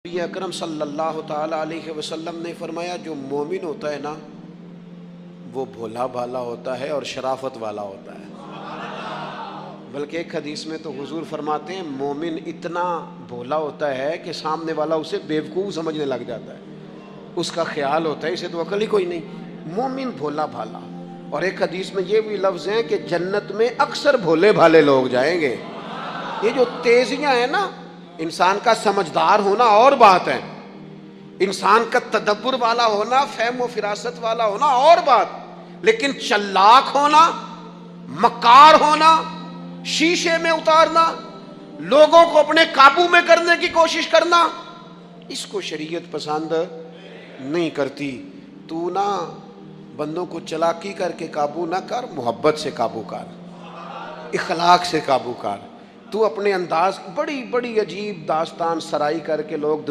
نبی اکرم صلی اللہ تعالیٰ علیہ وسلم نے فرمایا جو مومن ہوتا ہے نا وہ بھولا بھالا ہوتا ہے اور شرافت والا ہوتا ہے۔ بلکہ ایک حدیث میں تو حضور فرماتے ہیں مومن اتنا بھولا ہوتا ہے کہ سامنے والا اسے بیوقوف سمجھنے لگ جاتا ہے، اس کا خیال ہوتا ہے اسے تو عقل ہی کوئی نہیں، مومن بھولا بھالا۔ اور ایک حدیث میں یہ بھی لفظ ہیں کہ جنت میں اکثر بھولے بھالے لوگ جائیں گے۔ یہ جو تیزیاں ہیں نا، انسان کا سمجھدار ہونا اور بات ہے، انسان کا تدبر والا ہونا، فہم و فراست والا ہونا اور بات، لیکن چلاک ہونا، مکار ہونا، شیشے میں اتارنا، لوگوں کو اپنے قابو میں کرنے کی کوشش کرنا، اس کو شریعت پسند نہیں کرتی۔ تو نہ بندوں کو چلاکی کر کے قابو نہ کر، محبت سے قابو کر، اخلاق سے قابو کر۔ تو اپنے انداز بڑی بڑی عجیب داستان سرائی کر کے لوگ